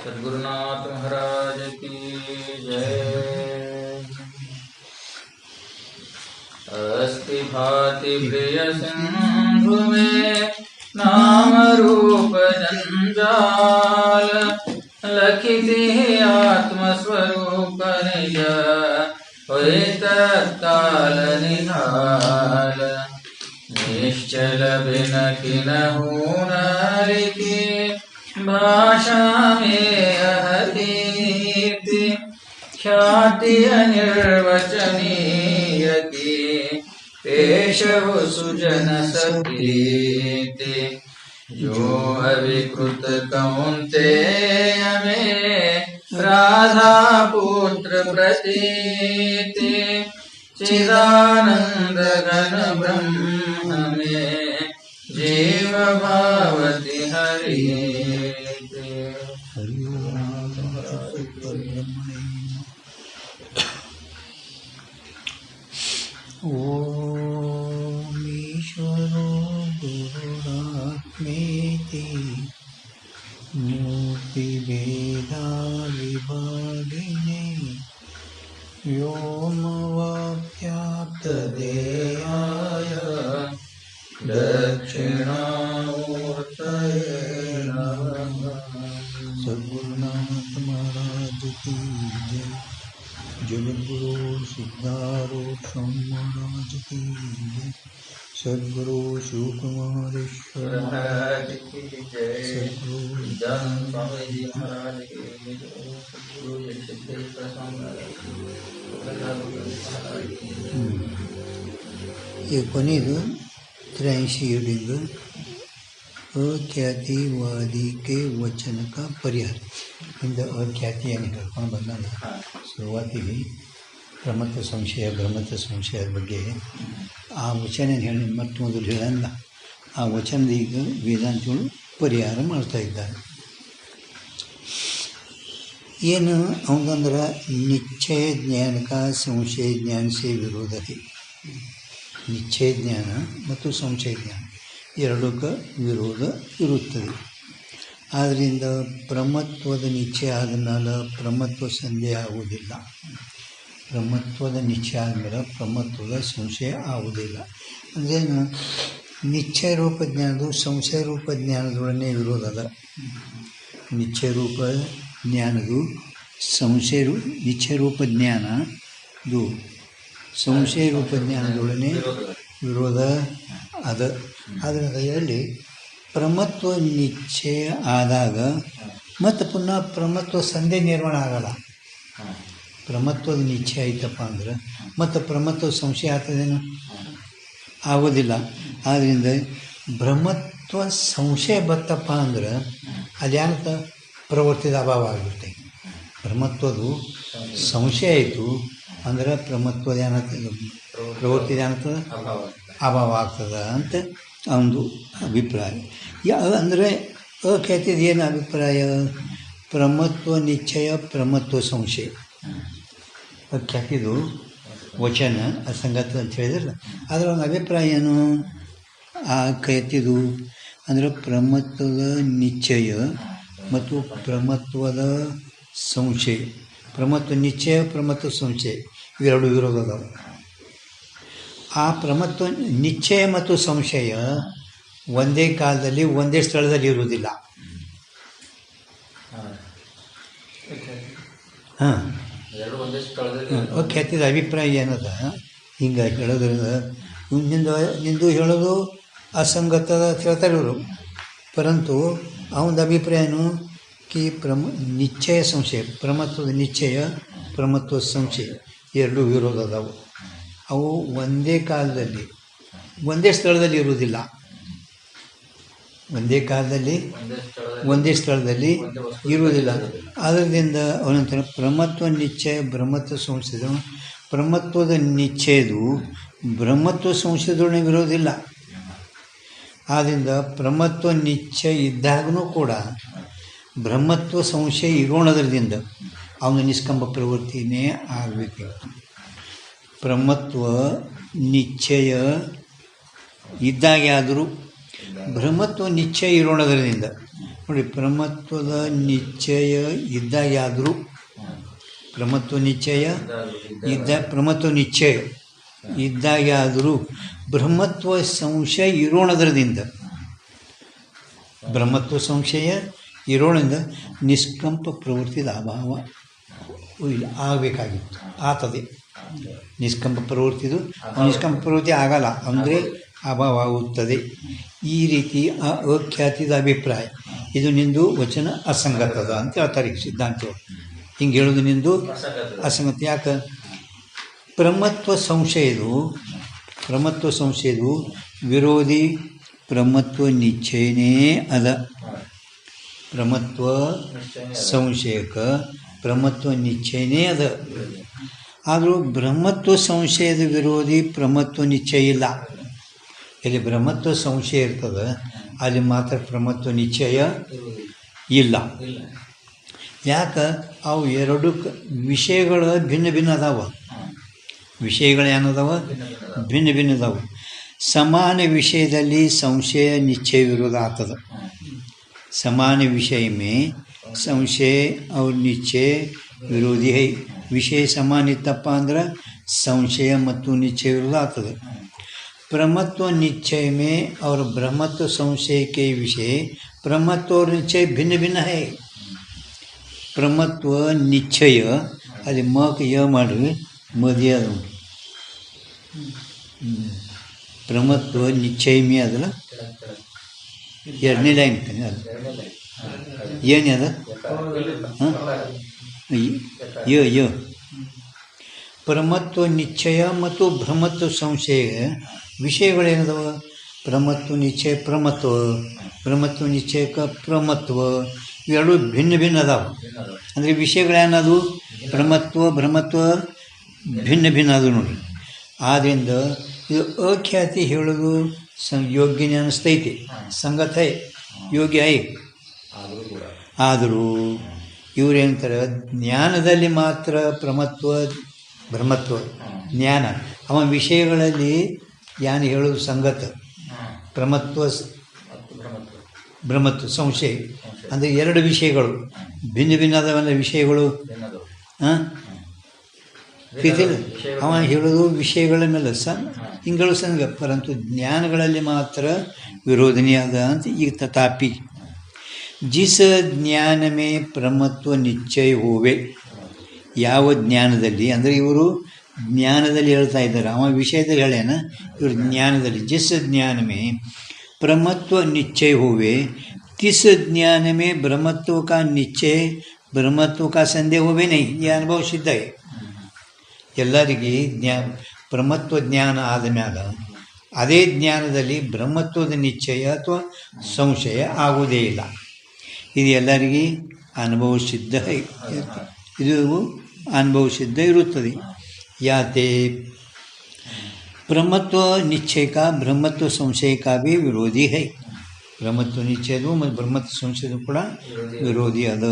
सद्गुरुनाथ महाराज की जय। अस्ति भाति प्रिय सिंधु में नाम रूप जंजाल, लखिति आत्मस्वरूप निज होय तत्काल निहाल। निश्चल बिन किन्हु नारिकी भाषा में अहतीति, ख्याति अनिर्वचनीय की पेशव सुजन सकीति। जो अविकृत कौन्तेय में राधा पुत्र प्रतीति, चिदानंद घन ब्रह्म में जीव भावति हरि। ओम ईश्वरो गुरुरात्मेति मूर्तिभेदा विभागिने व्योमवद्व्याप्तदेहाय दक्षिणामूर्तये नमः। सद्गुरुनाथ महाराज की जय। जगद्गुरु सिद्धारूढ़ महाराज की जय। सद्गुरु शिवकुमारेश्वर महाराज की जय। सद्गुरु जन स्वामी जी महाराज की जय। सद्गुरु सिद्धेश्वर स्वामी महाराज की जय। ये ಕೊನೆಯದು 83 रीडिंग अख्यातिवादी के वचन का परिहार। ಇಂದ ಅಖ್ಯಾತಿಯನ್ನು ಹೇಳ್ಕೊಂಡು ಬಂದಾಗ ಶುರುವಾತಿಗೆ ಪ್ರಮತ್ತ ಸಂಶಯ ಭ್ರಮತ್ತ ಸಂಶಯದ ಬಗ್ಗೆ ಆ ವಚನ ಹೇಳಿ ಮತ್ತು ಮೊದಲು ಹೇಳಲ್ಲ. ಆ ವಚನದ ಈಗ ವೇದಾಂತಗಳು ಪರಿಹಾರ ಮಾಡ್ತಾ ಇದ್ದಾರೆ. ಏನು ಅವಂದ್ರೆ ನಿಶ್ಚಯ ಜ್ಞಾನಕ ಸಂಶಯ ಜ್ಞಾನ ಸೇ ವಿರೋಧ ಇದೆ. ನಿಶ್ಚಯ ಜ್ಞಾನ ಮತ್ತು ಸಂಶಯ ಜ್ಞಾನ ಎರಡಕ್ಕೆ ವಿರೋಧ ಇರುತ್ತದೆ. ಆದ್ದರಿಂದ ಪ್ರಮತ್ವದ ನಿಶ್ಚಯ ಆದ ಮೇಲೆ ಪ್ರಮತ್ವ ಸಂದೇಹ ಆಗುವುದಿಲ್ಲ. ಪ್ರಮತ್ವದ ನಿಶ್ಚಯ ಆದಮೇಲೆ ಪ್ರಮತ್ವದ ಸಂಶಯ ಆಗುವುದಿಲ್ಲ. ಅಂದ್ರೇನು, ನಿಶ್ಚಯ ರೂಪ ಜ್ಞಾನದು ಸಂಶಯ ರೂಪ ಜ್ಞಾನದೊಡನೆ ವಿರೋಧ ಅದ. ನಿಶ್ಚಯ ರೂಪ ಜ್ಞಾನದು ನಿಶ್ಚಯ ರೂಪ ಜ್ಞಾನದು ಸಂಶಯ ರೂಪ ಜ್ಞಾನದೊಡನೆ ವಿರೋಧ ಅದ. ಆದ್ದರಿಂದ ಇದರಲ್ಲಿ ಪ್ರಮತ್ವ ನಿಶ್ಚಯ ಆದಾಗ ಮತ್ತು ಪುನಃ ಪ್ರಮತ್ವ ಸಂದೇಹ ನಿರ್ಮಾಣ ಆಗಲ್ಲ. ಪ್ರಮತ್ವದ ನಿಶ್ಚಯ ಆಯ್ತಪ್ಪ ಅಂದ್ರೆ ಮತ್ತು ಪ್ರಮತ್ವ ಸಂಶಯ ಆಗ್ತದೇನು? ಆಗೋದಿಲ್ಲ. ಆದ್ದರಿಂದ ಬ್ರಹ್ಮತ್ವ ಸಂಶಯ ಬತ್ತಪ್ಪ ಅಂದ್ರೆ ಅದ್ಯಾನತ ಪ್ರವೃತ್ತಿದ ಅಭಾವ ಆಗಿರುತ್ತೆ. ಬ್ರಹ್ಮತ್ವದು ಸಂಶಯ ಆಯಿತು ಅಂದ್ರೆ ಪ್ರಮತ್ವದ ಏನಂತ ಪ್ರವೃತ್ತಿದ ಏನಂತ ಅಭಾವ ಆಗ್ತದೆ ಅಂತ ಒಂದು ಅಭಿಪ್ರಾಯ. ಅಂದರೆ ಅಖ್ಯಾತಿದ ಏನು ಅಭಿಪ್ರಾಯ? ಪ್ರಮತ್ವ ನಿಶ್ಚಯ ಪ್ರಮತ್ವ ಸಂಶಯ ಅಖ್ಯಾತಿದು ವಚನ ಅಸಂಗತ ಅಂತ ಹೇಳಿದ್ರಲ್ಲ, ಅದರ ಒಂದು ಅಭಿಪ್ರಾಯ ಏನು? ಆ ಖ್ಯಾತಿದು ಅಂದರೆ ಪ್ರಮತ್ವದ ನಿಶ್ಚಯ ಮತ್ತು ಪ್ರಮತ್ವದ ಸಂಶಯ. ಪ್ರಮತ್ವ ನಿಶ್ಚಯ ಪ್ರಮತ್ವ ಸಂಶಯ ಇವೆರಡು ವಿರೋಧ ಅದಾವೆ. ಆ ಪ್ರಮತ್ವ ನಿಶ್ಚಯ ಮತ್ತು ಸಂಶಯ ಒಂದೇ ಕಾಲದಲ್ಲಿ ಒಂದೇ ಸ್ಥಳದಲ್ಲಿ ಇರುವುದಿಲ್ಲ. ಹಾಂ, ಖ್ಯಾತಿದ ಅಭಿಪ್ರಾಯ ಏನದ ಹಿಂಗೆ ಹೇಳೋದ್ರಿಂದ ನಿಂದು ಹೇಳೋದು ಅಸಂಗತದ ಹೇಳ್ತಾರೆ ಇವರು. ಪರಂತು ಅವನ ಅಭಿಪ್ರಾಯನು ಕಿ ನಿಶ್ಚಯ ಸಂಶಯ ಪ್ರಮತ್ವದ ನಿಶ್ಚಯ ಪ್ರಮತ್ವ ಸಂಶಯ ಎರಡೂ ವಿರೋಧ ಅದಾವು. ಅವು ಒಂದೇ ಕಾಲದಲ್ಲಿ ಒಂದೇ ಸ್ಥಳದಲ್ಲಿ ಇರುವುದಿಲ್ಲ. ಒಂದೇ ಕಾಲದಲ್ಲಿ ಒಂದೇ ಸ್ಥಳದಲ್ಲಿ ಇರುವುದಿಲ್ಲ. ಆದ್ದರಿಂದ ಅವನಂತರ ಪ್ರಮತ್ವ ನಿಶ್ಚಯ ಬ್ರಹ್ಮತ್ವ ಸಂಶಯದ ಪ್ರಮತ್ವದ ನಿಶ್ಚಯದು ಬ್ರಹ್ಮತ್ವ ಸಂಶಯದೊಡನೆ ವಿರೋಧಿಲ್ಲ. ಆದ್ದರಿಂದ ಪ್ರಮತ್ವ ನಿಶ್ಚಯ ಇದ್ದಾಗೂ ಕೂಡ ಬ್ರಹ್ಮತ್ವ ಸಂಶಯ ಇರೋಣದ್ರದಿಂದ ಅವನ ನಿಷ್ಕಂಬ ಪ್ರವೃತ್ತಿನೇ ಆಗಬೇಕಿತ್ತು. ಪ್ರಮತ್ವ ನಿಶ್ಚಯ ಇದ್ದಾಗೆ ಆದರೂ ಬ್ರಹ್ಮತ್ವ ನಿಶ್ಚಯ ಇರೋಣದರಿಂದ ನೋಡಿ, ಪ್ರಮತ್ವದ ನಿಶ್ಚಯ ಇದ್ದಾಗಾದರೂ ಪ್ರಮತ್ವ ನಿಶ್ಚಯ ಪ್ರಮತ್ವ ನಿಶ್ಚಯ ಇದ್ದಾಗಾದರೂ ಬ್ರಹ್ಮತ್ವ ಸಂಶಯ ಇರೋಣದ್ರದಿಂದ ಬ್ರಹ್ಮತ್ವ ಸಂಶಯ ಇರೋಣದಿಂದ ನಿಷ್ಕಂಪ ಪ್ರವೃತ್ತಿದ ಅಭಾವ ಇಲ್ಲ ಆಗಬೇಕಾಗಿತ್ತು, ಆತದೆ. ನಿಷ್ಕಂಪ ಪ್ರವೃತ್ತಿ ಆಗಲ್ಲ ಅಂದರೆ ಅಭಾವ ಆಗುತ್ತದೆ. ಈ ರೀತಿ ಆ ಅಖ್ಯಾತಿದ ಅಭಿಪ್ರಾಯ. ಇದು ನಿಂದು ವಚನ ಅಸಂಗತದ ಅಂತ ಹೇಳ್ತಾರೆ ಸಿದ್ಧಾಂತಗಳು. ಹಿಂಗೆ ಹೇಳೋದು ನಿಂದು ಅಸಂಗತ. ಯಾಕೆ? ಪ್ರಮತ್ವ ಸಂಶಯದು ವಿರೋಧಿ ಪ್ರಮತ್ವ ನಿಶ್ಚಯನೇ ಅದ. ಪ್ರಮತ್ವ ಸಂಶಯಕ್ಕೆ ಪ್ರಮತ್ವ ನಿಶ್ಚಯನೇ ಅದ. ಆದರೂ ಬ್ರಹ್ಮತ್ವ ಸಂಶಯದ ವಿರೋಧಿ ಪ್ರಮತ್ವ ನಿಶ್ಚಯ ಇಲ್ಲ. ಇಲ್ಲಿ ಬ್ರಹ್ಮತ್ವ ಸಂಶಯ ಇರ್ತದೆ, ಅಲ್ಲಿ ಮಾತ್ರ ಪ್ರಮತ್ವ ನಿಶ್ಚಯ ಇಲ್ಲ. ಯಾಕೆ? ಅವು ಎರಡು ವಿಷಯಗಳು ಭಿನ್ನ ಭಿನ್ನ ಅದಾವ. ವಿಷಯಗಳು ಏನದಾವ? ಭಿನ್ನ ಭಿನ್ನ ಅದಾವ. ಸಮಾನ ವಿಷಯದಲ್ಲಿ ಸಂಶಯ ನಿಶ್ಚಯ ವಿರೋಧ ಆಗ್ತದೆ. ಸಮಾನ ವಿಷಯ में ಸಂಶಯ और ನಿಶ್ಚಯ ವಿರೋಧಿ है. ವಿಷಯ ಸಮಾನ ಇತ್ತಪ್ಪ ಅಂದ್ರೆ ಸಂಶಯ ಮತ್ತು ನಿಶ್ಚಯ ವಿರೋಧ ಆಗ್ತದೆ. प्रमत्व निश्चय में और ब्रह्मत्व संशय के विषय प्रमत्व और निश्चय भिन्न भिन्न है. प्रमत्व निश्चय ಅಲ್ಲಿ ಮಕ್ ಯ ಮಾಡಿ ಮದಿಯ ಪ್ರಮತ್ವ ನಿಶ್ಚಯ ಮೇ ಅದಲ್ಲ, ಎರಡನೇ ಲೈನ್ ಅದು ಏನು ಅದ? ಯ ಪ್ರಮತ್ವ ನಿಶ್ಚಯ ಮತ್ತು ಬ್ರಹ್ಮತ್ವ ಸಂಶಯ ವಿಷಯಗಳೇನದವ? ಪ್ರಮತ್ವ ನಿಶ್ಚಯ ಬ್ರಹ್ಮತ್ವ ನಿಶ್ಚಯಕ್ಕೆ ಪ್ರಮತ್ವ ಇವೆರಡು ಭಿನ್ನ ಭಿನ್ನ ಅದಾವ. ಅಂದರೆ ವಿಷಯಗಳೇನದು? ಪ್ರಮತ್ವ ಬ್ರಹ್ಮತ್ವ ಭಿನ್ನ ಭಿನ್ನ ಅದು ನೋಡ್ರಿ. ಆದ್ದರಿಂದ ಇದು ಅಖ್ಯಾತಿ ಹೇಳೋದು ಯೋಗ್ಯನೇ ಅನ್ನಿಸ್ತೈತಿ, ಸಂಗತ ಯೋಗ್ಯ ಐ. ಆದರೂ ಇವ್ರೇಂತಾರೆ ಜ್ಞಾನದಲ್ಲಿ ಮಾತ್ರ ಪ್ರಮತ್ವ ಬ್ರಹ್ಮತ್ವ ಜ್ಞಾನ, ಅವ ವಿಷಯಗಳಲ್ಲಿ ಜ್ಞಾನ ಹೇಳೋದು ಸಂಗತ. ಪ್ರಮತ್ವ ಬ್ರಹ್ಮತ್ವ ಸಂಶಯ ಅಂದರೆ ಎರಡು ವಿಷಯಗಳು ಭಿನ್ನ ಭಿನ್ನದವಲ್ಲ ವಿಷಯಗಳು. ಅವ ಹೇಳೋದು ವಿಷಯಗಳ ಮೇಲೆ ಹಿಂಗಳು ಸಂಗ, ಪರಂತು ಜ್ಞಾನಗಳಲ್ಲಿ ಮಾತ್ರ ವಿರೋಧನೀಯಾದ ಅಂತ ಈಗ ತಥಾಪಿ ಜಿಸ ಜ್ಞಾನ ಮೇ ಪ್ರಮತ್ವ ನಿಶ್ಚಯ ಹೋವೆ. ಯಾವ ಜ್ಞಾನದಲ್ಲಿ ಅಂದರೆ ಇವರು ಜ್ಞಾನದಲ್ಲಿ ಹೇಳ್ತಾ ಇದ್ದಾರೆ, ಅವ ವಿಷಯದಲ್ಲಿ ಹೇಳ್ಯಾನ, ಇವರು ಜ್ಞಾನದಲ್ಲಿ. ಜಿಸ ಜ್ಞಾನ ಮೇ प्रमत्व निश्चय हुए किस ज्ञान में ब्रह्मत्व का निश्चय ब्रह्मत्व का संदेह हुए नहीं. ये अनुभव सिद्ध है. ಎಲ್ಲರಿಗೆ ಪ್ರಮತ್ವ ಜ್ಞಾನ ಆದ ಮ್ಯಾಲ ಅದೇ ಜ್ಞಾನದಲ್ಲಿ ಬ್ರಹ್ಮತ್ವದ ನಿಶ್ಚಯ ಅಥವಾ ಸಂಶಯ ಆಗುವುದೇ ಇಲ್ಲ. ಇದು ಎಲ್ಲರಿಗೆ ಅನುಭವ ಸಿದ್ಧ, ಇದು ಅನುಭವ ಸಿದ್ಧ ಇರುತ್ತದೆ. ಯಾತೆ ब्रह्मत्व निश्चय का ब्रह्मत्व संशय का भी विरोधी है. ब्रह्मत्व निश्चय ಮತ್ತು ಬ್ರಹ್ಮತ್ವ ಸಂಶಯ ಕೂಡ ವಿರೋಧಿ ಅದ.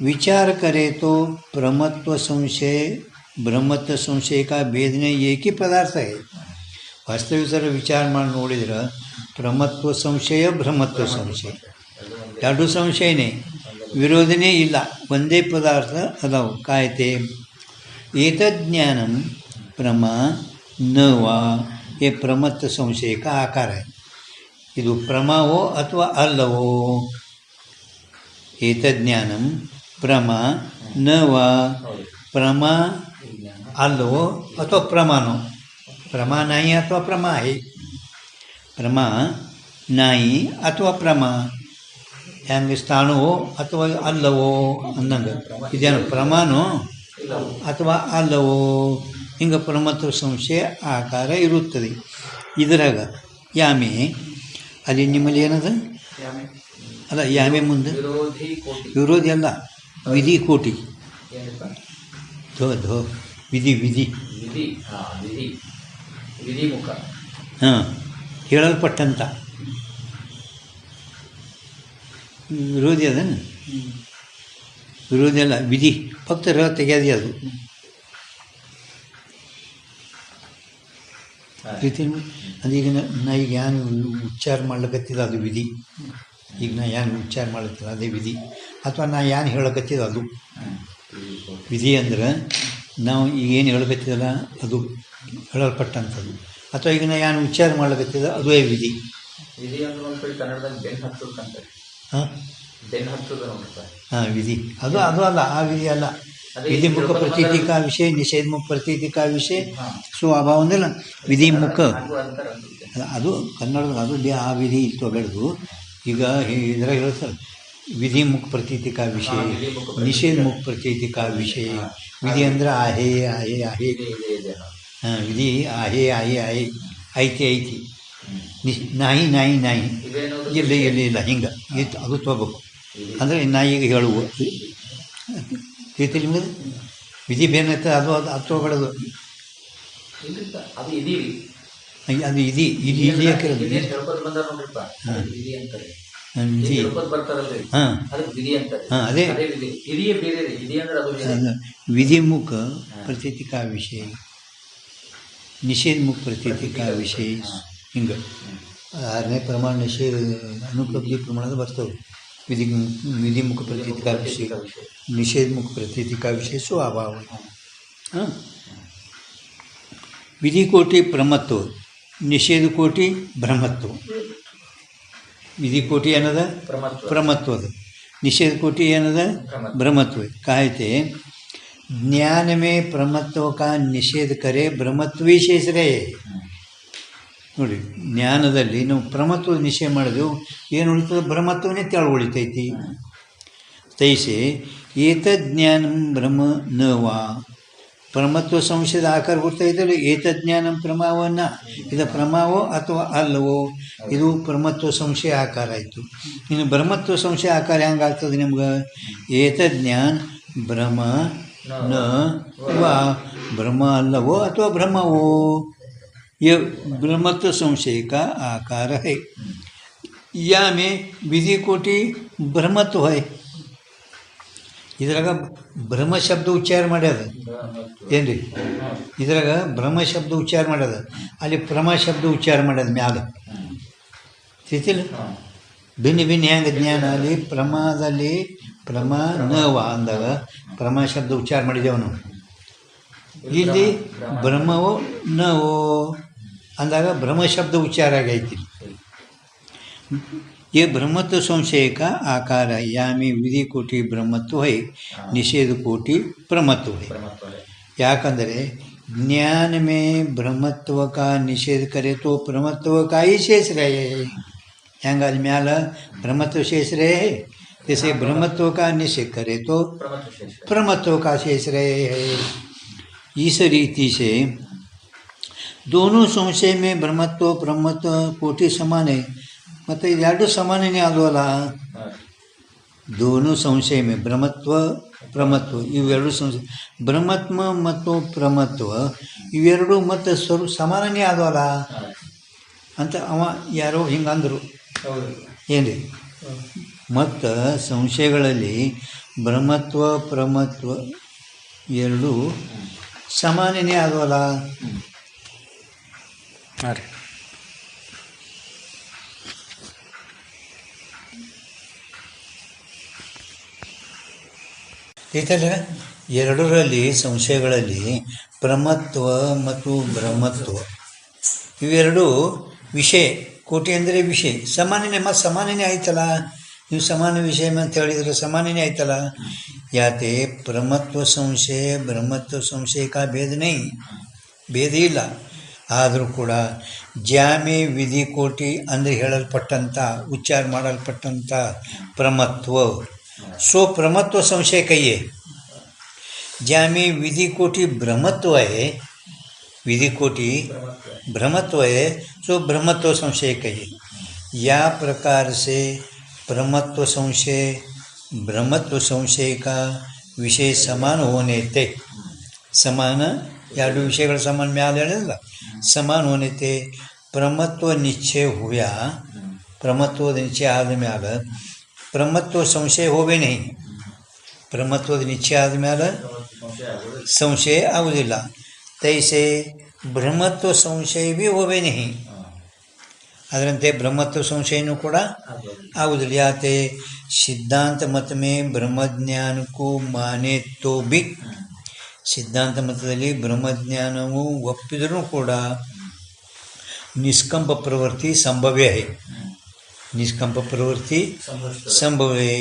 विचार करे तो ब्रह्मत्व संशय ब्रह्मत्व संशय का भेदने एक ही पदार्थ है. ವಾಸ್ತವಿಕರ ವಿಚಾರ ಮಾಡಿ ನೋಡಿದ್ರೆ ಬ್ರಹ್ಮತ್ವ ಸಂಶಯ ಬ್ರಹ್ಮತ್ವ ಸಂಶಯ ಎರಡು ಸಂಶಯನೇ, ವಿರೋಧನೇ ಇಲ್ಲ, ಒಂದೇ ಪದಾರ್ಥ ಅದಾವು. ಕಾಯ್ತೆ ಏತಜ್ಞಾನಂ ಪ್ರಮ ನವಾ ये प्रमत्व संशय का आकार है. ಇದು ಪ್ರಮಾವೋ ಅಥವಾ ಅಲ್ಲವೋ? ಏತಜ್ಞಾನಂ ಪ್ರಮ ನವಾ, ಪ್ರಮ ಅಲ್ಲವೋ ಅಥವಾ ಪ್ರಮಾನೋ? ಪ್ರಮ ನಾಯಿ ಅಥವಾ ಪ್ರಮ ಹೈ, ಪ್ರಮ ನಾಯಿ ಅಥವಾ ಪ್ರಮ ಹೆಂಗೆ ಸ್ಥಾನವೋ ಅಥವಾ ಅಲ್ಲವೋ ಅನ್ನಂಗೆ. ಇದೇನು ಪ್ರಮಾನೋ ಅಥವಾ ಅಲ್ಲವೋ? ಹಿಂಗೆ ಪ್ರಮತ್ವ ಸಂಶಯ ಆಕಾರ ಇರುತ್ತದೆ. ಇದರಾಗ ಯಾಮೆ ಅಲ್ಲಿ ನಿಮ್ಮಲ್ಲಿ ಏನದ ಅಲ್ಲ, ಯಾಮೆ ಮುಂದೆ ವಿರೋಧಿ ಅಲ್ಲ, ವಿಧಿ ಕೋಟಿ ಧೋ ವಿಧಿ ವಿಧಿ ಹಾಂ ಹೇಳಲ್ಪಟ್ಟಂತ ವಿರೋಧಿ ಅದನ್ನು ವಿರೋಧಿ ಅಲ್ಲ, ವಿಧಿ ಫಕ್ತ ರ ತೆಗೆಯದಿ ಅದು ರೀತಿ. ಅದೀಗ ನಾ ಈಗ ಏನು ಉಚ್ಚಾರ ಮಾಡ್ಲಿಕ್ಕತ್ತಿಲ್ಲ ಅದು ವಿಧಿ. ಈಗ ನಾ ಏನು ವಿಚಾರ ಮಾಡ್ತೀನಿ ಅದೇ ವಿಧಿ, ಅಥವಾ ನಾ ಏನು ಹೇಳಕತ್ತಿದ ಅದು ವಿಧಿ. ಅಂದ್ರೆ ನಾವು ಈಗ ಏನು ಹೇಳಕತ್ತಿದಲ್ಲ ಅದು ಹೇಳಲ್ಪಟ್ಟಂಥದ್ದು, ಅಥವಾ ಈಗ ನಾ ಏನು ವಿಚಾರ ಮಾಡ್ಲಕತ್ತಿದ ಅದುವೇ ವಿಧಿ. ವಿಧಿ ಅಂದ್ರೆ ಒಂದು ಕಡೆ ಕನ್ನಡದಾಗ ಬೆನ್ನು ಹತ್ತೋದಂತಾರೆ. ಹಾಂ, ಬೆನ್ನು ಹತ್ತೋದ ನೋಡ್ತಾರೆ. ಹಾಂ, ವಿಧಿ ಅದು ಅಲ್ಲ, ಆ ವಿಧಿ ಅಲ್ಲ. ವಿಧಿ ಮುಖ ಪ್ರತೀತಿಕಾ ವಿಷಯ, ನಿಷೇಧ ಮುಖ ಪ್ರತೀತಿಕಾ ವಿಷಯ, ಸೊ ಅಭಾವ ಅಂದಿಲ್ಲ ವಿಧಿ ಮುಖ ಅದು ಕನ್ನಡದ ಅದು ಆ ವಿಧಿ ಇತ್ತು ಬೆಳೆದು. ಈಗ ಇದ್ರಾಗ ಹೇಳ್ತಾರೆ ವಿಧಿ ಮುಖ ಪ್ರತೀತಿಕಾ ವಿಷಯ, ನಿಷೇಧ ಮುಖ ಪ್ರತೀತಿಕಾ ವಿಷಯ. ವಿಧಿ ಅಂದ್ರೆ ಆಹೇ ಆಹೇ ಆಹೇ, ಹಾಂ, ವಿಧಿ ಆಹೇ ಆಹೇ ಆಹೇ, ಐತಿ ಐತಿ, ನಾಯಿ ನಾಯಿ ನಾಯಿ, ಇಲ್ಲ ಹಿಂಗೆ ಇತ್ತು ಅದು ತಗೋಬೇಕು. ಅಂದರೆ ನಾಯಿಗೆ ಹೇಳುವ ತಿಳಿತಿಲ್ಲ ನಿಮಗೆ ವಿಧಿ ಬೇನೈತೆ ಅದು ತೊಗೊಳ್ಳೋದು ಅದು ಇದೀವಿ, ಅದು ಇದಿ ಇದು ಇಲ್ಲಿ ಹಾಕಿರೋದು. ವಿಧಿ ಹಾಂ, ಹಾಂ, ಅದೇ ವಿಧಿ ಮುಖ ಪ್ರತೀತಿಕಾ ವಿಷಯ, ನಿಷೇಧ ಮುಖ ಪ್ರತೀತಿಕಾ ವಿಷಯ, ಹಿಂಗೆ 6ನೇ ಪ್ರಮಾಣ ನಿಷೇಧ ಅನುಪಲಬ್ಧಿ ಪ್ರಮಾಣದ ಬರ್ತವೆ. ವಿಧಿ ಮುಖ ಪ್ರತೀತಿಕಾ ವಿಷಯ, ನಿಷೇಧ ಮುಖ ಪ್ರತೀತಿಕಾ ವಿಷಯ, ಸೊ ಅಭಾವ. ಹಾಂ, ವಿಧಿ ಕೋಟಿ ಪ್ರಮತ್ವ, ನಿಷೇಧ ಕೋಟಿ ಭ್ರಮತ್ವ. ವಿಧಿ ಕೋಟಿ ಏನದ ಪ್ರಮತ್ವ ಅದು, ನಿಷೇಧ ಕೋಟಿ ಏನದ ಭ್ರಮತ್ವ. ಕಾಯ್ತೆ ज्ञान में प्रमत्व का निषेध करे भ्रमत्ವೇ ಶೇಷರೇ. ನೋಡಿ, ಜ್ಞಾನದಲ್ಲಿ ನಾವು ಪ್ರಮತ್ವ ನಿಷೇಧ ಮಾಡಿದೆವು, ಏನು ಉಳಿತದೆ? ಭ್ರಮತ್ವನೇ ತೆಳು ಉಳಿತೈತಿ. ತೈಸೆ ಏತಜ್ಞಾನ ಬ್ರಹ್ಮ ನ ವಾ, ಪ್ರಮತ್ವ ಸಂಶಯದ ಆಕಾರ ಗೊತ್ತಾಯ್ತಲ್ಲ, ಏತಜ್ಞಾನಂ ಪ್ರಮಾವನ್ನ, ಇದು ಪ್ರಮಾವೋ ಅಥವಾ ಅಲ್ಲವೋ, ಇದು ಪ್ರಮತ್ವ ಸಂಶಯ ಆಕಾರ ಆಯಿತು. ಇನ್ನು ಬ್ರಹ್ಮತ್ವ ಸಂಶಯ ಆಕಾರ ಹೆಂಗಾಗ್ತದೆ ನಿಮ್ಗೆ? ಏತಜ್ಞಾನ ಬ್ರಹ್ಮ ನ ವಾ, ಬ್ರಹ್ಮ ಅಲ್ಲವೋ ಅಥವಾ ಬ್ರಹ್ಮವೋ, ये ब्रह्मत्व संशय का आकार है. या में विधि कोटि ब्रह्मत्व है. ಇದ್ರಾಗ ಬ್ರಹ್ಮ ಶಬ್ದ ಉಚ್ಚಾರ ಮಾಡ್ಯದ ಏನು ರೀ? ಇದ್ರಾಗ ಬ್ರಹ್ಮ ಶಬ್ದ ಉಚ್ಚಾರ ಮಾಡ್ಯದ, ಅಲ್ಲಿ ಪ್ರಮ ಶಬ್ದ ಉಚ್ಚಾರ ಮಾಡ್ಯದ ಮ್ಯಾಲ ತಿಳ್ತಿಲ್ಲ. ಭಿನ್ನ ಭಿನ್ನ ಹೆಂಗೆ ಜ್ಞಾನ, ಅಲ್ಲಿ ಪ್ರಮಾದಲ್ಲಿ ಪ್ರಮ ನವ ಅಂದಾಗ ಪ್ರಮ ಶಬ್ದ ಉಚ್ಚಾರ ಮಾಡಿದ್ದೇವೆ ನಾವು. ಇಲ್ಲಿ ಬ್ರಹ್ಮವೋ ನವೋ ಅಂದಾಗ ಬ್ರಹ್ಮ ಶಬ್ದ ಉಚ್ಚಾರ ಆಗೈತಿ. ये ब्रह्मत्व संशय का आकार है. यामी विधि कोटि ब्रह्मत्व है, निषेध कोटि प्रमत्व है. ಯಾಕಂದರೆ ज्ञान में ब्रह्मत्व का निषेध करे तो प्रमत्व का ही शेष रहे. ಹೆಂಗ ಅಲ್ಲಿ ಮ್ಯಾಲ ಬ್ರಹ್ಮತ್ವ शेष रहे, जैसे ब्रह्मत्व का निषेध करे तो प्रमत्व का शेष रहे है. इस रीति से दोनों संशय में ब्रह्मत्व प्रमत्व कोटि समान है. ಮತ್ತು ಇದೆರಡು ಸಮಾನನೇ ಆದವಲ್ಲ. ದೋನು ಸಂಶಯ ಮೇ ಬ್ರಹ್ಮತ್ವ ಪ್ರಮತ್ವ ಇವೆರಡು ಸಂಶಯ, ಬ್ರಹ್ಮತ್ವ ಮತ್ತು ಪ್ರಮತ್ವ ಇವೆರಡು ಮತ್ತು ಸಮಾನನೇ ಆದವಲ್ಲ ಅಂತ ಅವ ಯಾರೋ ಹಿಂಗಂದರು ಏನು ರೀ. ಮತ್ತು ಸಂಶಯಗಳಲ್ಲಿ ಬ್ರಹ್ಮತ್ವ ಪ್ರಮತ್ವ ಎರಡು ಸಮಾನನೇ ಆದವಲ್ಲ. ಹಾಂ ರೀ. ಏಕೆಂದರೆ ಎರಡರಲ್ಲಿ ಸಂಶಯಗಳಲ್ಲಿ ಪ್ರಮತ್ವ ಮತ್ತು ಬ್ರಹ್ಮತ್ವ ಇವೆರಡು ವಿಷಯ, ಕೋಟಿ ಅಂದರೆ ವಿಷಯ ಸಮಾನನೇ. ಮತ್ತು ಸಮಾನನೇ ಆಯ್ತಲ್ಲ, ನೀವು ಸಮಾನ ವಿಷಯ ಅಂತ ಹೇಳಿದರೆ ಸಮಾನನೇ ಆಯ್ತಲ್ಲ. ಯಾತೆ ಪ್ರಮತ್ವ ಸಂಶಯ ಬ್ರಹ್ಮತ್ವ ಸಂಶಯ ಕಾ ಭೇದ ನೈ, ಭೇದ ಇಲ್ಲ. ಆದರೂ ಕೂಡ ಜಾಮೆ ವಿಧಿ ಕೋಟಿ ಅಂದರೆ ಹೇಳಲ್ಪಟ್ಟಂಥ ಉಚ್ಚಾರ ಮಾಡಲ್ಪಟ್ಟಂಥ ಪ್ರಮತ್ವ सो प्रमत्व संशय कहिए. ज्यामे विधि कोटि ब्रह्मत्व है, विधि कोटि ब्रह्मत्व है, सो ब्रह्मत्व संशय कहिए. या प्रकार से प्रमत्व संशय ब्रह्मत्व संशय का विषय समान होने ते, समान ಎರಡು ವಿಷಯಗಳ ಸಮಾನ ಮ್ಯಾಲ ಹೇಳಿಲ್ಲ, ಸಮಾನ होने ते प्रमत्व निश्चय हुआ. प्रमत्व निश्चय ಆದ ಮ್ಯಾಲ ಪ್ರಮತ್ವ ಸಂಶಯ ಹೋವೇ ನಹಿ. ಪ್ರಮತ್ವದ ನಿಶ್ಚಯ ಆದಮೇಲೆ ಸಂಶಯ ಆಗುವುದಿಲ್ಲ. ತೈಸೆ ಬ್ರಹ್ಮತ್ವ ಸಂಶಯ ಭೀ ಹೋವೇ ನಹಿ. ಅದರಂತೆ ಬ್ರಹ್ಮತ್ವ ಸಂಶಯನೂ ಕೂಡ ಆಗುವುದಿಲ್ಲ. ಯಾತೆ ಸಿದ್ಧಾಂತ ಮತ ಮೇ ಬ್ರಹ್ಮಜ್ಞಾನಕ್ಕೂ ಮಾನೇತ್ತೋ ಬಿ, ಸಿದ್ಧಾಂತ ಮತದಲ್ಲಿ ಬ್ರಹ್ಮಜ್ಞಾನವು ಒಪ್ಪಿದರೂ ಕೂಡ ನಿಷ್ಕಂಪ ಪ್ರವೃತ್ತಿ ಸಂಭವೇ ಹೈ, निष्कंप प्रवृत्ति संभव है.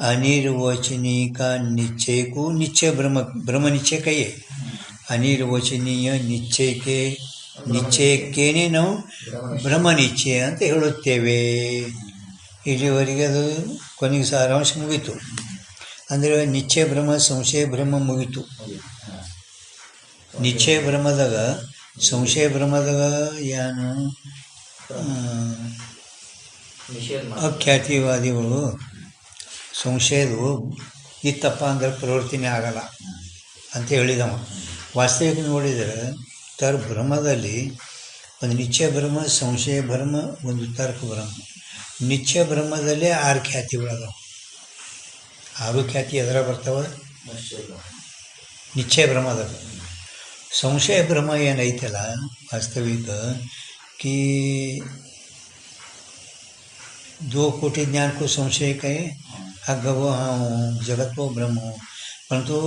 अनिर्वचनीय का निश्चय को निश्चय ब्रह्म निश्चय कहिए. अनिर्वचनीय ನಿಶ್ಚಯಕ್ಕೇನೆ ನಾವು ಬ್ರಹ್ಮ ನಿಶ್ಚಯ ಅಂತ ಹೇಳುತ್ತೇವೆ. ಇಲ್ಲಿವರೆಗೆ ಅದು ಕೊನೆಗೆ ಸಾರಾಂಶ ಮುಗೀತು. ಅಂದರೆ ನಿಶ್ಚಯ ಬ್ರಹ್ಮ ಸಂಶಯ ಬ್ರಹ್ಮ ಮುಗೀತು. ನಿಶ್ಚಯ ಬ್ರಹ್ಮದಾಗ ಸಂಶಯ ಬ್ರಹ್ಮದಾಗ ಏನು ಅಖ್ಯಾತಿವಾದಿಗಳು ಸಂಶಯದು ಇತ್ತಪ್ಪ ಅಂದ್ರೆ ಪ್ರವೃತ್ತಿನೇ ಆಗಲ್ಲ ಅಂತ ಹೇಳಿದವ. ವಾಸ್ತವಿಕ ನೋಡಿದರೆ ಬ್ರಹ್ಮದಲ್ಲಿ ಒಂದು ನಿಶ್ಚಯ ಬ್ರಹ್ಮ, ಸಂಶಯ ಬ್ರಹ್ಮ, ಒಂದು ತರ್ಕ ಬ್ರಹ್ಮ. ನಿಶ್ಚಯ ಬ್ರಹ್ಮದಲ್ಲೇ 6 ಖ್ಯಾತಿಗಳದಾವ. 6 ಖ್ಯಾತಿ ಎದರ ಬರ್ತಾವ? ನಿಶ್ಚಯ ಬ್ರಹ್ಮದಾಗ. ಸಂಶಯ ಬ್ರಹ್ಮ ಏನೈತಲ್ಲ ವಾಸ್ತವಿಕ कि 2 कोटि ज्ञान को संशय कहे अगव हाँ जगत वो ब्रह्म हो, परंतु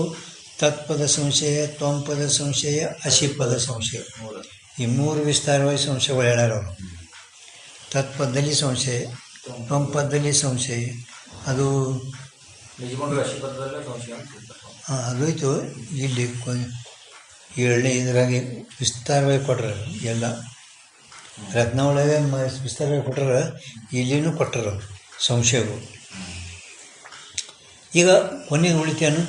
तत्पद संशय, त्वम पद संशय, अशी पद संशय, ಈ 3 ವಿಸ್ತಾರವಾಗಿ ಸಂಶಯಗಳು ಹೇಳ್ಯಾರ ಅವರು. ತತ್ಪದದಲ್ಲಿ ಸಂಶಯ, ತ್ವಂ ಪದದಲ್ಲಿ ಸಂಶಯ, ಅದು ಅದೋಯ್ತು. ಇಲ್ಲಿ 7ನೇ ಇದರಾಗೆ ವಿಸ್ತಾರವಾಗಿ ಕೊಟ್ರ ಎಲ್ಲ ರತ್ನ ಒಳಗೆ ವಿಸ್ತಾರವಾಗಿ ಕೊಟ್ಟರ, ಇಲ್ಲಿನೂ ಕೊಟ್ಟರ ಸಂಶಯಗಳು. ಈಗ ಕೊನೆಗೆ ಉಳಿತೇನು?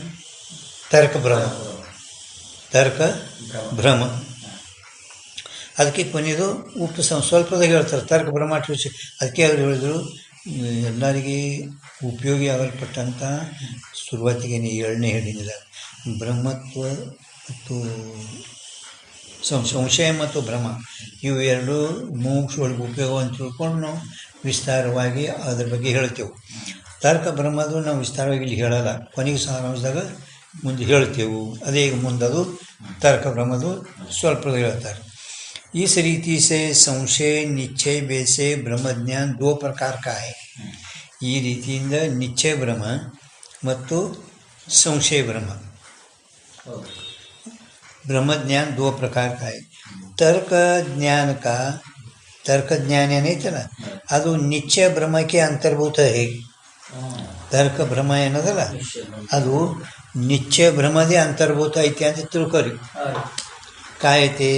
ತರ್ಕ ಭ್ರಮ. ತರ್ಕ ಭ್ರಮ ಅದಕ್ಕೆ ಕೊನೆಯದು ಸ್ವಲ್ಪದಾಗ ಹೇಳ್ತಾರೆ ತರ್ಕ ಭ್ರಮ. ಅದಕ್ಕೆ ಅವ್ರು ಹೇಳಿದ್ರು ಎಲ್ಲರಿಗೆ ಉಪಯೋಗಿ ಆಗಲ್ಪಟ್ಟಂಥ ಶುರುವಾತಿಗೆ 7ನೇ ಹೇಳಿನಿಲ್ಲ ಬ್ರಹ್ಮತ್ವ ಮತ್ತು ಸಂಶಯ ಮತ್ತು ಭ್ರಮ ಇವು 2 ಮೋಕ್ಷಗಳಿಗೆ ಉಪಯೋಗ ಅಂತ ತಿಳ್ಕೊಂಡು ನಾವು ವಿಸ್ತಾರವಾಗಿ ಅದ್ರ ಬಗ್ಗೆ ಹೇಳ್ತೇವೆ. ತರ್ಕ ಭ್ರಮದು ನಾವು ವಿಸ್ತಾರವಾಗಿ ಇಲ್ಲಿ ಹೇಳಲ್ಲ, ಕೊನೆಗೆ ಸಾರಾಂಶದಾಗ ಮುಂದೆ ಹೇಳ್ತೇವೆ. ಅದೇ ಈಗ ಮುಂದದು ತರ್ಕ ಭ್ರಮದು ಸ್ವಲ್ಪ ಹೇಳ್ತಾರೆ. इस रीति से संशय निश्चय वैसे ब्रह्मज्ञान 2 प्रकार का है. ಈ ರೀತಿಯಿಂದ ನಿಶ್ಚಯ ಬ್ರಹ್ಮ ಮತ್ತು ಸಂಶಯ ಬ್ರಹ್ಮ ब्रह्मज्ञान 2 प्रकार का है. तर्क ज्ञान ಏನೈತಲ್ಲ ಅದು ನಿಶ್ಚಯ ಬ್ರಹ್ಮಕ್ಕೆ ಅಂತರ್ಭೂತ है. ತರ್ಕ ಭ್ರಮ ಏನದಲ್ಲ ಅದು ನಿಶ್ಚಯ ಬ್ರಹ್ಮದೇ ಅಂತರ್ಭೂತ ಐತೆ ಅಂತ ತಿಳ್ಕೊರಿ. ಕಾಯತೆ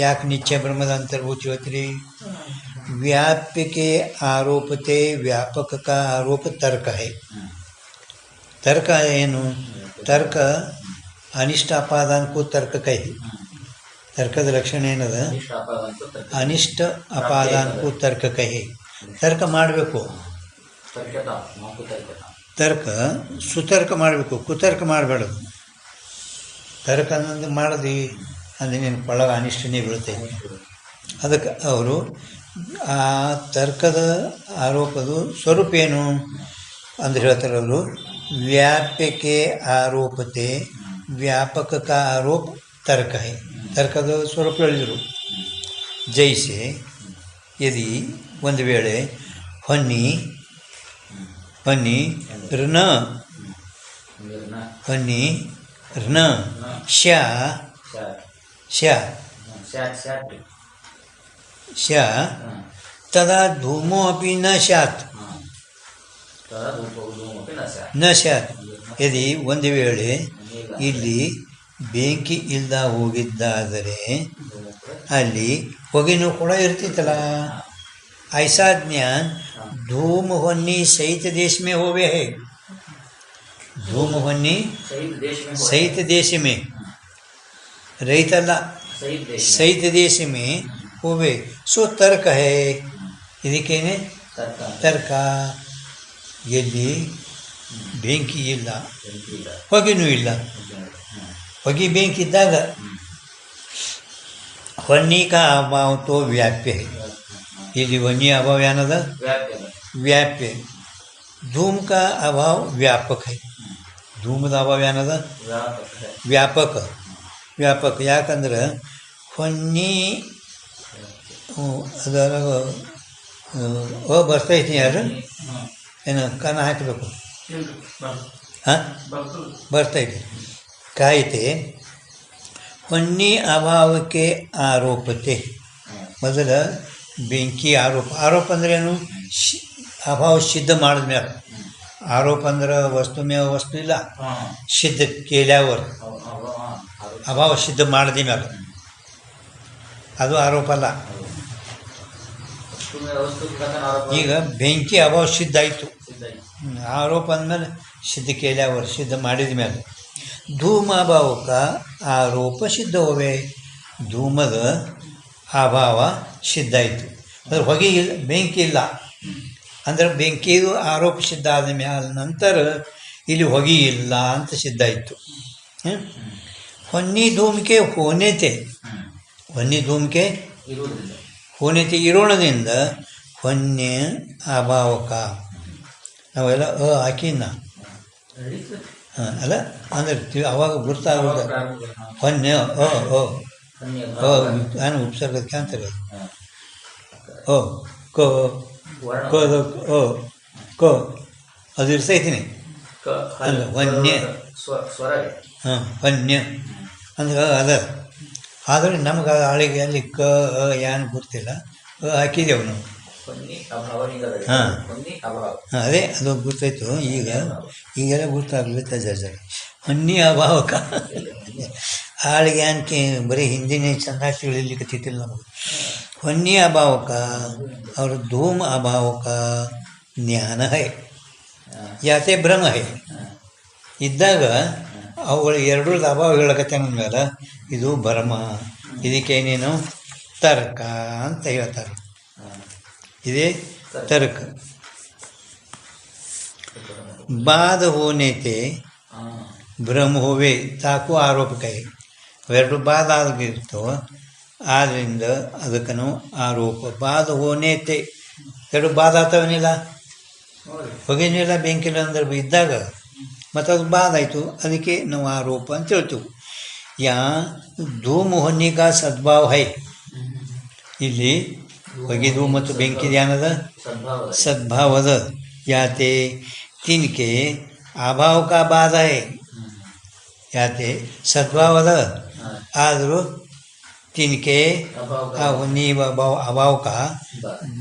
ಯಾಕೆ ನಿಶ್ಚಯ ಬ್ರಹ್ಮದ ಅಂತರ್ಭೂತ ಹೇಳ್ತೀರಿ? व्याप्य के आरोपते व्यापक का आरोप तर्क है. तर्क ಏನು? तर्क अनिष्ट अपादान को तर्क कहे. तर्कದ ಲಕ್ಷಣ ಏನದ? ಅನಿಷ್ಟ ಅಪಾದಾನ को तर्क कहे. ತರ್ಕ ಮಾಡಬೇಕು, ತರ್ಕ ಸುತರ್ಕ ಮಾಡಬೇಕು, ಕುತರ್ಕ ಮಾಡಬೇಡದು. ತರ್ಕ ಅನ್ನೋದು ಮಾಡದಿ ಅಂದರೆ ನೀನು ಒಳಗೆ ಅನಿಷ್ಟನೇ ಬೀಳ್ತೈತಿ. ಅದಕ್ಕೆ ಅವರು ಆ ತರ್ಕದ ಆರೋಪದ ಸ್ವರೂಪ ಏನು ಅಂದ್ರೆ ಹೇಳ್ತಾರೆ ಅವರು, ವ್ಯಾಪ್ಯಕ್ಕೆ ಆರೋಪತೆ ವ್ಯಾಪಕ का आरोप तर्क है. ತರ್ಕದ ಸ್ವರೂಪ ಹೇಳಿದರು. ಜೈಸೆ ಯದಿ ಒಂದು ವೇಳೆ ಹೊನ್ನಿ ಋಣ ಹೊನ್ನಿ ಋಣ ಶ್ಯಾ तदा धूमो अपि न स्यात् न स्यात्. यदि ಒಂದು ವೇಳೆ ಇಲ್ಲಿ ಬೆಂಕಿ ಇಲ್ದ ಹೋಗಿದ್ದಾದರೆ ಅಲ್ಲಿ ಹೊಗೆನೂ ಕೂಡ ಇರ್ತಿತ್ತಲ್ಲ. ऐसा ज्ञान धूम होनी सहित देश में होवे है. धूम होनी सहित देश में रहित अಲ್ಲ सहित देश में होवे. सो तर्क है. ಇದಕ್ಕೇನೆ ತರ್ಕ. ಎಲ್ಲಿ ಬೆಂಕಿ ಇಲ್ಲ, ಹೊಗೆನೂ ಇಲ್ಲ. ಹೊಗೆ ಬೆಂಕಿ ಇದ್ದಾಗ ಹೊನ್ನಿ का अभाव तो व्याप्य है. ಇಲ್ಲಿ ಹೊನ್ನಿ अभाव ಏನದ? ವ್ಯಾಪ್ಯ. धूम का अभाव व्यापक है. ಧೂಮದ ಅಭಾವ ಏನದ? ವ್ಯಾಪಕ. ಯಾಕಂದ್ರೆ ಹೊನ್ನಿ ಅದರ ಬರ್ತೈತಿ ಯಾರು ಹಾಂ ಏನು ಕನ್ನ ಹಾಕಬೇಕು ಇಲ್ರಿ ಹಾಂ ಬರ್ತದೆ ಬರ್ತೈತಿ ಕಾಯಿತೆ ಹೊನ್ನಿ ಅಭಾವಕ್ಕೆ ಆರೋಪತೆ ಮೊದಲ ಬೆಂಕಿ ಆರೋಪ ಅಂದ್ರೇನು ಅಭಾವ ಸಿದ್ಧ ಮಾಡಿದ್ಮ್ಯಾಲ ಆರೋಪ ಅಂದ್ರೆ ವಸ್ತು ಮೇವ ವಸ್ತು ಇಲ್ಲ ಹಾಂ ಸಿದ್ಧ ಕೇಳ್ಯಾವರ್ ಹಾಂ ಅಭಾವ ಸಿದ್ಧ ಮಾಡಿದ ಮ್ಯಾಲ ಅದು ಆರೋಪ ಅಲ್ಲ. ವಸ್ತು ಆರೋಪ ಈಗ ಬೆಂಕಿ ಅಭಾವ ಸಿದ್ಧ ಆಯಿತು, ಸಿದ್ಧ ಐತಿ. ಆರೋಪ ಅಂದಮೇಲೆ ಸಿದ್ಧ ಕೇಳ್ಯಾವರ್ ಸಿದ್ಧ ಮಾಡಿದ ಮೇಲೆ ಧೂಮ ಅಭಾವಕ್ಕೆ ಆರೋಪ ಸಿದ್ಧ ಹೋವೆ. ಧೂಮದ ಅಭಾವ ಸಿದ್ಧ ಆಯಿತು ಅಂದ್ರೆ ಹೊಗೆ ಇಲ್ಲ, ಬೆಂಕಿ ಇಲ್ಲ ಅಂದ್ರೆ ಬೆಂಕಿದು ಆರೋಪ ಸಿದ್ಧ ಆದ ಮ್ಯಾಲ ನಂತರ ಇಲ್ಲಿ ಹೊಗೆ ಇಲ್ಲ ಅಂತ ಸಿದ್ಧ ಆಯಿತು. ಹೊನ್ನಿ ಧೂಮಿಕೆ ಹೋನೇತೆ, ಹೊನ್ನಿ ಧೂಮಿಕೆ ಇರುವುದಿಲ್ಲ ಹೋನೇತೆ ಇರೋಣದಿಂದ ಹೊನ್ನೆ ಅಭಾವಕ ನಾವೆಲ್ಲ ಹಾಕಿನ ನಡೀತದೆ. ಅಲ್ಲ ಅಂದ್ರೆ ಅವಾಗ ಗುರ್ತಾಗೋದು ಹೊನ್ನೆ ಕನ್ಯೆ ನಾನು ಉಪಸರ್ಗಕ್ಕೆ ಅಂತಾರೆ ಹಾಂ ಓ ಕೋ ವರ್ಣ ಕೋ ಓ ಕೋ ಅದು ಇರ್ತೈತೀನಿ ಕ ಅಲ್ಲ, ವನ್ಯ. ಸ್ವರ ಹಾಂ ಹೊನ್ನೆ ಅಂದ್ರೆ ಅದ ಆದರೆ ನಮ್ಗೆ ಆಳಿಗೆ ಅಲ್ಲಿ ಏನು ಗೊತ್ತಿಲ್ಲ ಹಾಕಿದೆವು ನಾವು. ಹೊನ್ನಿ ಅಭಾವನಿಂದ ಹಾಂ. ಹೊನ್ನಿ ಅಭಾವ ಅದೇ ಅದು ಗೊತ್ತಾಯ್ತು. ಈಗೆಲ್ಲ ಗೊತ್ತಾಗಲಿ ಜರ ಹೊನ್ನಿ ಅಭಾವಕ ಆಳಿಗೆ ಅನ್ಕೆ ಬರೀ ಹಿಂದಿನ ಚೆನ್ನಾಗಿ ತಿಳಿಲಿಕ್ಕತ್ತಿಲ್ಲ ನಮಗೆ. ಹೊನ್ನಿ ಅಭಾವಕ और धूम अभाव का ज्ञान है ಯಾತೆ ಭ್ರಮ ಹೈ ಇದ್ದಾಗ ಅವುಗಳು ಎರಡರದ್ದು ಅಭಾವ ಹೇಳಕತ್ತೆ ಅಂದಮೇಲೆ ಇದು ಭ್ರಮ, ಇದಕ್ಕೇನೇನು ತರ್ಕ ಅಂತ ಹೇಳ್ತಾರೆ. ಇದೇ ತರ್ಕ. ಬಾಧ ಹೋನೇತೆ ಭ್ರಮ ಹೋವೆ ತಾಕು ಆರೋಪಕಾಯಿ ಎರಡು ಬಾಧ ಆಗಿರ್ತವೆ, ಆದ್ದರಿಂದ ಅದಕ್ಕೆ ನಾವು ಆರೋಪ ಬಾಧ ಹೋನೇತೆ ಎರಡು ಬಾಧ ಆಗ್ತಾವನಿಲ್ಲ, ಹೊಗೆನಿಲ್ಲ ಬೆಂಕಿಲ್ಲ ಅಂದ್ರೆ ಇದ್ದಾಗ ಮತ್ತು ಅದು ಬಾಧ ಆಯಿತು, ಅದಕ್ಕೆ ನಾವು ಆರೋಪ ಅಂತ ಹೇಳ್ತೀವಿ. ಯಾ ಧೂಮ ಹೊನ್ನಿಗ ಸದ್ಭಾವ ಹೈ, ಇಲ್ಲಿ ಹೊಗೆದು ಮತ್ತು ಬೆಂಕಿದು ಏನದ ಸದ್ಭಾವದ. ಯಾತೆ ತಿನ್ಕೆ ಅಭಾವ ಕಾ ಬಾಧ ಹೈ, ಯಾತೆ ಸದ್ಭಾವದ ಆದರೂ ತಿನ್ಕೆ ಆ ಹೊನ್ನಿ अभाव का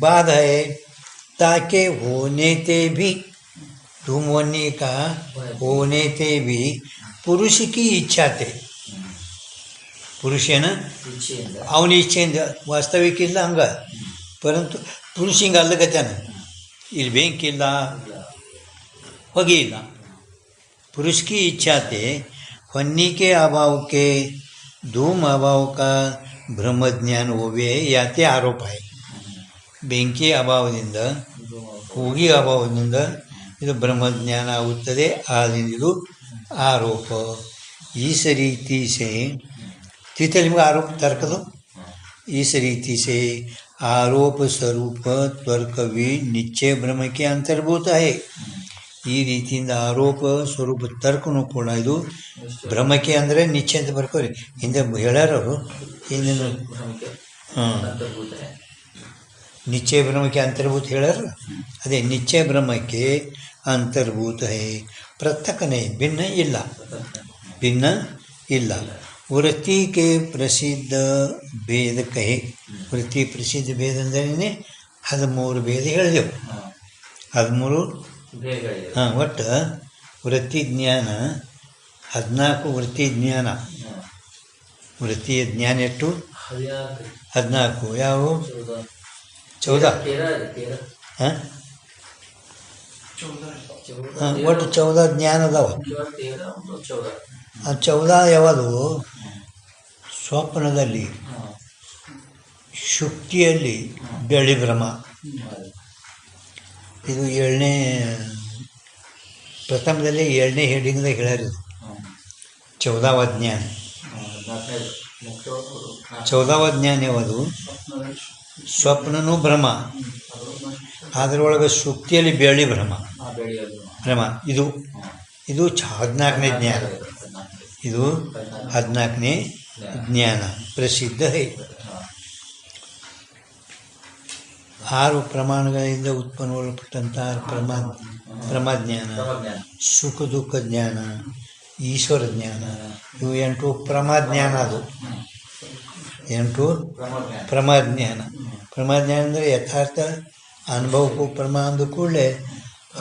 बाधा है ताकि होने ते भी धूम होने का होने ते भी पुरुष की इच्छा थे. ಪುರುಷನ ಅವನ ಇಚ್ಛೆಯಿಂದ ವಾಸ್ತವಿಕ ಇಲ್ಲ ಹಂಗ, ಪರಂತು ಪುರುಷ ಹಿಂಗೆ ಅಲ್ಲಗತ್ತಾನ. ಇಲ್ಲಿ ಬೆಂಕಿ ಇಲ್ಲ ಹೊಗೆ ಇಲ್ಲ, पुरुष की इच्छा थे होने के अभाव के धूम अभाव का ಭ್ರಮ ಜ್ಞಾನ ಹೋವೆ ಯಾತೆ ಆರೋಪ है. ಬೆಂಕಿ ಅಭಾವದಿಂದ ಹೋಗಿ ಅಭಾವದಿಂದ ಇದು ಬ್ರಹ್ಮಜ್ಞಾನ ಆಗುತ್ತದೆ, ಆದ್ದರಿಂದ ಇದು ಆರೋಪ. इस रीति से तीसरे निಮಗೆ आरोप तर्कದು. इस रीति से आरोप स्वरूप तर्क भी निश्चय ब्रह्म के अंतर्भूत है. ಈ ರೀತಿಯಿಂದ ಆರೋಪ ಸ್ವರೂಪ ತರ್ಕನೂ ಕೂಡ ಇದು ಭ್ರಮಕ್ಕೆ ಅಂದರೆ ನಿಶ್ಚಯ ಅಂತ ಬರ್ಕೋರಿ. ಹಿಂದೆ ಹೇಳ್ಯಾರವರು ಹಿಂದಿನ ಹಾಂ ನಿಶ್ಚಯ ಬ್ರಹ್ಮಕ್ಕೆ ಅಂತರ್ಭೂತ ಹೇಳ್ಯಾರ, ಅದೇ ನಿಶ್ಚಯ ಬ್ರಹ್ಮಕ್ಕೆ ಅಂತರ್ಭೂತ ಹೇ. ಪೃಥಕ್ಕನೆ ಭಿನ್ನ ಇಲ್ಲ, ಭಿನ್ನ ಇಲ್ಲ. ವೃತ್ತಿ ಕೆ ಪ್ರಸಿದ್ಧ ಭೇದ ಕಹೆ, ವೃತ್ತಿ ಪ್ರಸಿದ್ಧ ಭೇದ ಅಂದ್ರೆ 13 ಭೇದ ಹೇಳಿದೆವು. 13 ಹಾಂ, ಒಟ್ಟು ವೃತ್ತಿ ಜ್ಞಾನ 14 ವೃತ್ತಿ ಜ್ಞಾನ. ವೃತ್ತಿಯ ಜ್ಞಾನ ಎಷ್ಟು? 14. ಯಾವುವು? 14 ಹಾಂ ಹಾಂ, ಒಟ್ಟು 14 ಜ್ಞಾನ ಅದಾವ. ಆ 14 ಯಾವುದು? ಸ್ವಪ್ನದಲ್ಲಿ, ಶುಕ್ತಿಯಲ್ಲಿ ಬೆಳ್ಳಿ ಭ್ರಮ. ಇದು 7ನೇ ಪ್ರಥಮದಲ್ಲಿ 7ನೇ ಹೆಡಿಂಗ್ದಾಗ ಹೇಳ್ಯಾರಿದು 14ವ ಜ್ಞಾನ. 14ವ ಜ್ಞಾನ ಯಾವುದು? ಸ್ವಪ್ನನೂ ಭ್ರಮ, ಅದರೊಳಗೆ ಶುಕ್ತಿಯಲ್ಲಿ ಬೆಳ್ಳಿ ಭ್ರಮ. ಇದು 14ನೇ ಜ್ಞಾನ. ಇದು 14ನೇ ಜ್ಞಾನ ಪ್ರಸಿದ್ಧ ಹೈ. ಆರು ಪ್ರಮಾಣಗಳಿಂದ ಉತ್ಪನ್ನಗೊಳ್ಳಪಟ್ಟಂತಹ ಪ್ರಮಾಜ್ಞಾನ, ಸುಖ ದುಃಖ ಜ್ಞಾನ, ಈಶ್ವರ ಜ್ಞಾನ, ಇವು 8 ಪ್ರಮಾಜ್ಞಾನ. ಅದು 8 ಪ್ರಮಾಜ್ಞಾನ. ಪ್ರಮಾಜ್ಞಾನ ಅಂದರೆ ಯಥಾರ್ಥ ಅನುಭವಕ್ಕೂ ಪ್ರಮಾ ಅಂದ ಕೂಡಲೇ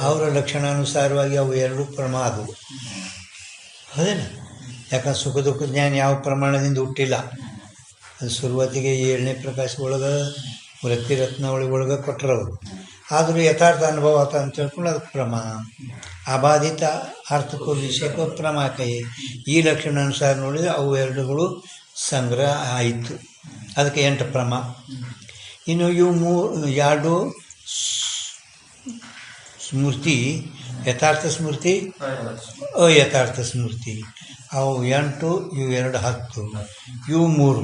ಅವರ ಲಕ್ಷಣಾನುಸಾರವಾಗಿ ಅವು 2 ಪ್ರಮಾ ಆದವು. ಹೌದೇನ? ಯಾಕಂದ್ರೆ ಸುಖ ದುಃಖ ಜ್ಞಾನ ಯಾವ ಪ್ರಮಾಣದಿಂದ ಹುಟ್ಟಿಲ್ಲ. ಅದು ಶುರುವಾತಿಗೆ 7ನೇ ಪ್ರಕಾಶ ಒಳಗೆ ವೃತ್ತಿರತ್ನ ಒಳಗೆ ಕೊಟ್ಟರವರು. ಆದರೂ ಯಥಾರ್ಥ ಅನುಭವ ಆತ ಅಂತ ಹೇಳ್ಕೊಂಡು ಅದಕ್ಕೆ ಪ್ರಮಾ. ಅಬಾಧಿತ ಅರ್ಥಕ್ಕೂ ವಿಷಯಕ್ಕೂ ಪ್ರಮಾ ಕೈ. ಈ ಲಕ್ಷಣಾನುಸಾರ ನೋಡಿದರೆ ಅವು 2ಗಳು ಸಂಗ್ರಹ ಆಯಿತು. ಅದಕ್ಕೆ 8 ಪ್ರಮಾ. ಇನ್ನು ಇವು 2 ಸ್ಮೃತಿ, ಯಥಾರ್ಥ ಸ್ಮೃತಿ, ಅಯಥಾರ್ಥ ಸ್ಮೃತಿ. ಅವು 8, ಇವು 2 10. ಇವು 3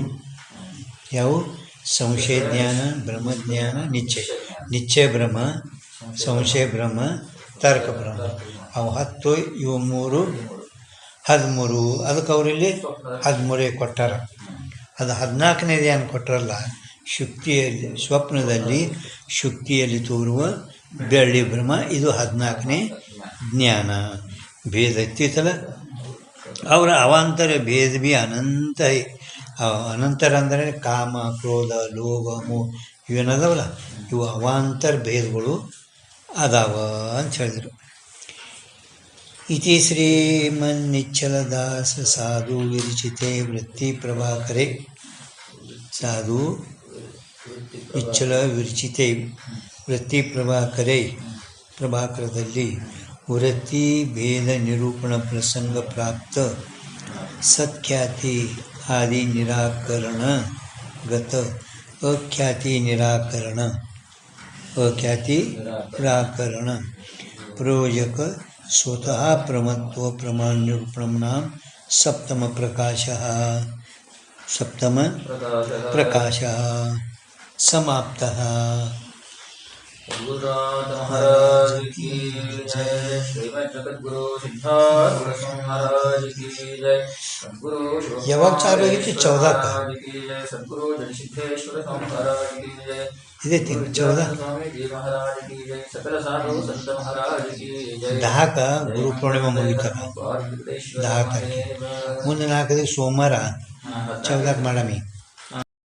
ಯಾವ? ಸಂಶಯ ಜ್ಞಾನ, ಬ್ರಹ್ಮಜ್ಞಾನ, ನಿಶ್ಚಯ ಬ್ರಹ್ಮ, ಸಂಶಯ ಬ್ರಹ್ಮ, ತರ್ಕ ಬ್ರಹ್ಮ. ಅವು 10, ಇವು 3 13. ಅದಕ್ಕೆ ಅವರಲ್ಲಿ 13 ಕೊಟ್ಟಾರ. ಅದು 14ನೇದು ಏನು ಕೊಟ್ಟರಲ್ಲ, ಶುಕ್ತಿಯಲ್ಲಿ ಸ್ವಪ್ನದಲ್ಲಿ ಶುಕ್ತಿಯಲ್ಲಿ ತೋರುವ ಬೆಳ್ಳಿ ಬ್ರಹ್ಮ. ಇದು 14ನೇ ಜ್ಞಾನ. ಭೇದ ಇತ್ತಿತ್ತಲ್ಲ, ಅವರ ಅವಾಂತರ ಭೇದ ಭೀ ಅನಂತ. ಅನಂತರ ಅಂದರೆ ಕಾಮ, ಕ್ರೋಧ, ಲೋಭ, ಮೋಹ ಇವೇನದವಲ್ಲ, ಇವು ಅವಾಂತರ ಭೇದಗಳು ಅದಾವ ಅಂತ ಹೇಳಿದರು. ಇತಿ ಶ್ರೀಮನ್ನಿಚ್ಚಲದಾಸ ಸಾಧು ವಿರಚಿತೆ ವೃತ್ತಿ ಪ್ರಭಾಕರೆ. ಸಾಧು ಇಚ್ಚಲ ವಿರಚಿತೆ ವೃತ್ತಿ ಪ್ರಭಾಕರದಲ್ಲಿ ವೃತ್ತಿ ಭೇದ ನಿರೂಪಣ ಪ್ರಸಂಗ ಪ್ರಾಪ್ತ ಸತ್ಖ್ಯಾತಿ ಆದಿ ನಿರಾಕರಣ ಗತ ಅಖ್ಯಾತಿ ನಿರಾಕರಣ ಪ್ರಯೋಜಕ ಸ್ವತಃ ಪ್ರಮತ್ವ ಪ್ರಮಾಣ ನಿರೂಪಣ ಸಪ್ತಮ ಪ್ರಕಾಶ ಸಮಾಪ್ತಃ. महाराज की जय. श्रीमद् जगद्गुरु सिद्धार्थ महाराज की जय. सद्गुरु ಯಾವಾಗ ಚಾಲು ಆಗಿತ್ತು? 14 की जय. सद्गुरु जयसिद्धेश्वर महाराज की जय. ಇದೇ ತಿಂಗಳು 14 स्वामी जी महाराज की जय. सकल साधु संत महाराज की जय. 10ಕ್ಕೆ ಗುರು ಪೂರ್ಣಿಮೆ ಮುಗಿತಾರ. 10 ತಾರೀಕಿಗೆ ಮುಂದೆ 4 ಸೋಮವಾರ 14 ಮಾಡಮಿ.